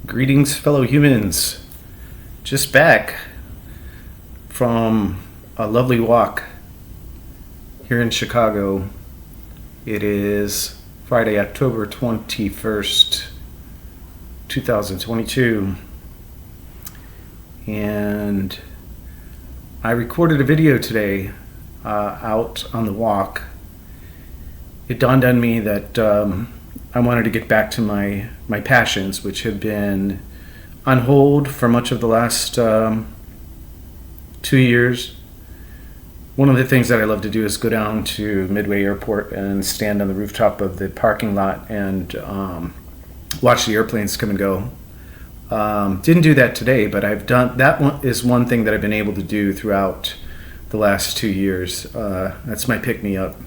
Greetings, fellow humans. Just back from a lovely walk here in Chicago. It is Friday, October 21st, 2022. And I recorded a video today out on the walk. It dawned on me that I wanted to get back to my passions, which have been on hold for much of the last 2 years. One of the things that I love to do is go down to Midway Airport and stand on the rooftop of the parking lot and watch the airplanes come and go. Didn't do that today, but I've done that. Is one thing that I've been able to do throughout the last 2 years. That's my pick-me-up.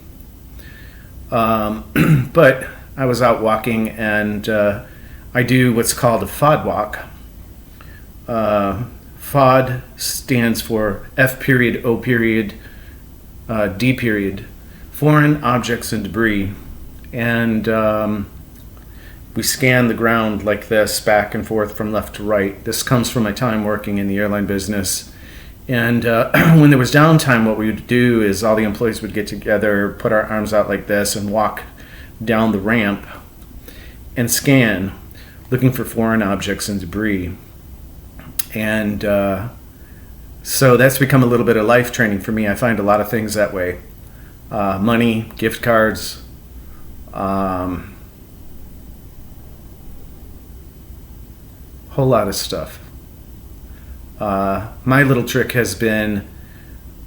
But I was out walking, and I do what's called a FOD walk. FOD stands for F period, O period, D period, foreign objects and debris. And we scan the ground like this, back and forth from left to right. This comes from my time working in the airline business. And when there was downtime, what we would do is all the employees would get together, put our arms out like this, and walk down the ramp and scan, looking for foreign objects and debris. And so that's become a little bit of life training for me. I find a lot of things that way. Money, gift cards, whole lot of stuff. My little trick has been,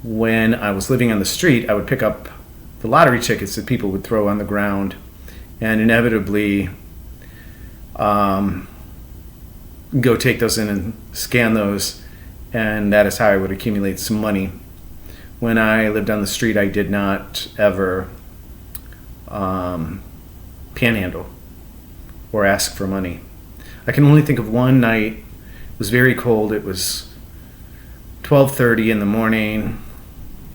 when I was living on the street, I would pick up the lottery tickets that people would throw on the ground, and inevitably go take those in and scan those, and that is how I would accumulate some money. When I lived on the street, I did not ever panhandle or ask for money. I can only think of one night. It was very cold. It was 12:30 in the morning,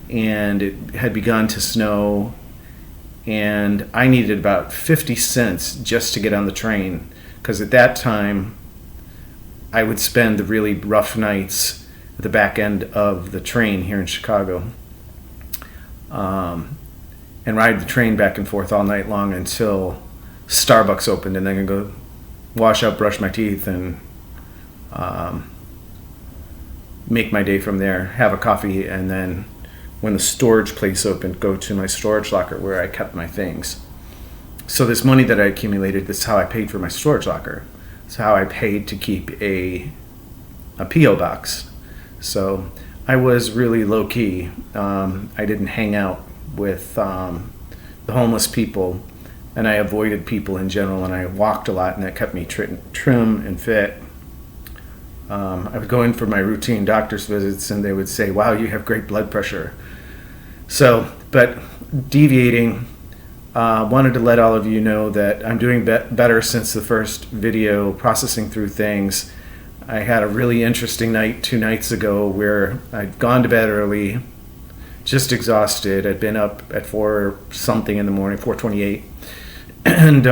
and it had begun to snow, and I needed about 50 cents just to get on the train, because at that time I would spend the really rough nights at the back end of the train here in Chicago, and ride the train back and forth all night long until Starbucks opened, and then I'd go wash up, brush my teeth, and make my day from there, have a coffee, and then when the storage place opened, go to my storage locker where I kept my things. So this money that I accumulated, this is how I paid for my storage locker. It's how I paid to keep a P.O. box. So I was really low-key. I didn't hang out with the homeless people, and I avoided people in general, and I walked a lot, and that kept me trim and fit. I would go in for my routine doctor's visits, and they would say, "Wow, you have great blood pressure." So, but deviating, wanted to let all of you know that I'm doing better since the first video, processing through things. I had a really interesting night 2 nights ago where I'd gone to bed early, just exhausted. I'd been up at 4 something in the morning, 4:28, and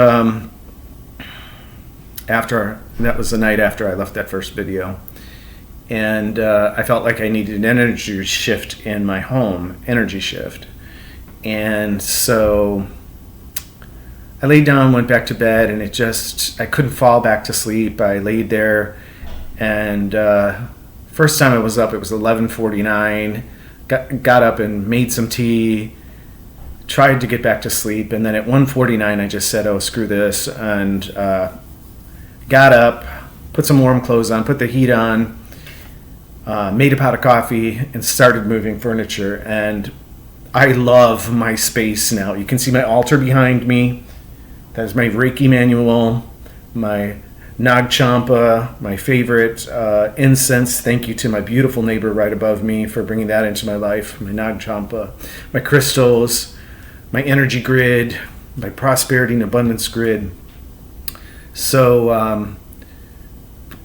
that was the night after I left that first video, and I felt like I needed an energy shift in my home, and so I laid down, went back to bed, and I couldn't fall back to sleep. I laid there, and first time I was up, it was 11:49. Got up and made some tea, tried to get back to sleep, and then at 1:49 I just said, "Oh, screw this," and got up, put some warm clothes on, put the heat on, made a pot of coffee, and started moving furniture. And I love my space now. You can see my altar behind me. That's my Reiki manual, my Nag Champa, my favorite incense. Thank you to my beautiful neighbor right above me for bringing that into my life, my Nag Champa, my crystals, my energy grid, my prosperity and abundance grid. So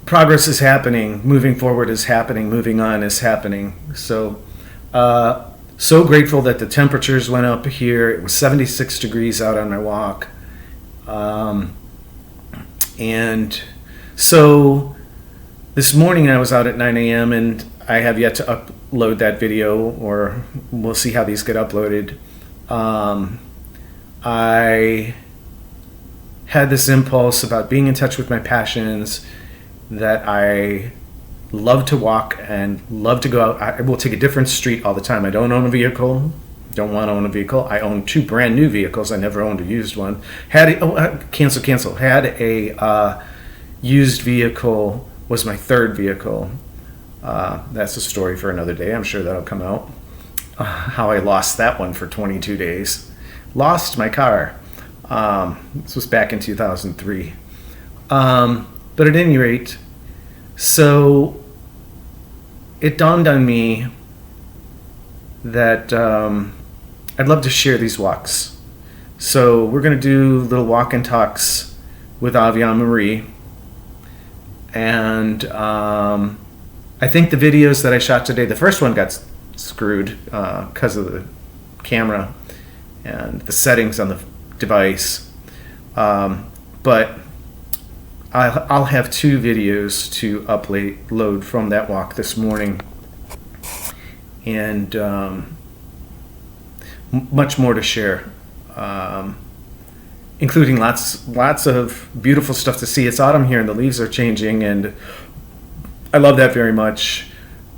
progress is happening, moving forward is happening, moving on is happening. So so grateful that the temperatures went up here. It was 76 degrees out on my walk. And So this morning I was out at 9 a.m. and I have yet to upload that video, or we'll see how these get uploaded. I had this impulse about being in touch with my passions, that I love to walk and love to go out. I will take a different street all the time. I don't own a vehicle. Don't want to own a vehicle. I own 2 brand new vehicles. I never owned a used one. Had a used vehicle, was my 3rd vehicle. That's a story for another day. I'm sure that'll come out. How I lost that one for 22 days. Lost my car. This was back in 2003. But at any rate, so it dawned on me that I'd love to share these walks. So we're going to do little walk and talks with Avion-Marie. And I think the videos that I shot today, the first one got screwed because of the camera and the settings on the device. But I'll have 2 videos to upload from that walk this morning, and much more to share, including lots of beautiful stuff to see. It's autumn here and the leaves are changing, and I love that very much.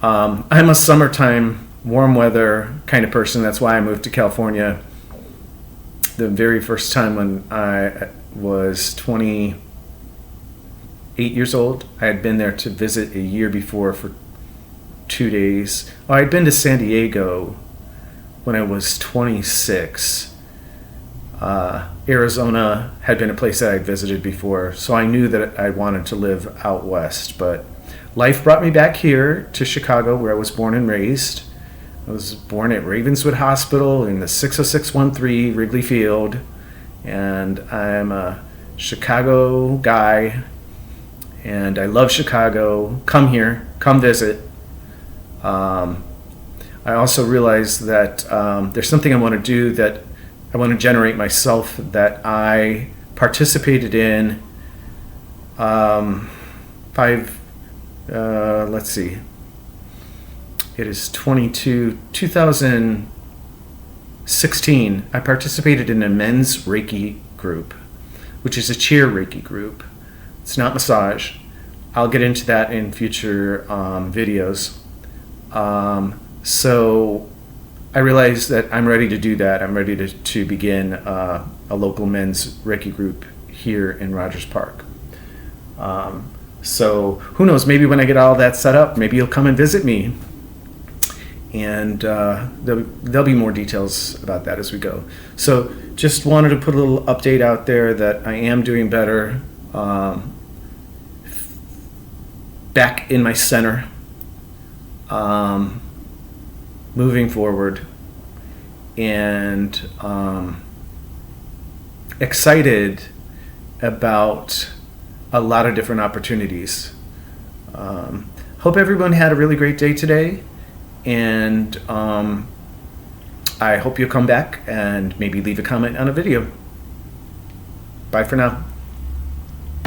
I'm a summertime, warm weather kind of person. That's why I moved to California the very first time when I was 28 years old. I had been there to visit a year before for 2 days. I had been to San Diego when I was 26. Arizona had been a place that I'd visited before, so I knew that I wanted to live out west. But life brought me back here to Chicago, where I was born and raised. I was born at Ravenswood Hospital in the 60613 Wrigley Field, and I'm a Chicago guy, and I love Chicago. Come here, come visit. I also realized that there's something I want to do, that I want to generate myself, that I participated in it is 2016, I participated in a men's Reiki group, which is a chair Reiki group. It's not massage. I'll get into that in future videos. So I realized that I'm ready to do that. I'm ready to begin a local men's Reiki group here in Rogers Park. So who knows, maybe when I get all that set up, maybe you'll come and visit me. And there'll be more details about that as we go. So just wanted to put a little update out there that I am doing better, back in my center, moving forward, and excited about a lot of different opportunities. Hope everyone had a really great day today. And I hope you'll come back and maybe leave a comment on a video. Bye for now.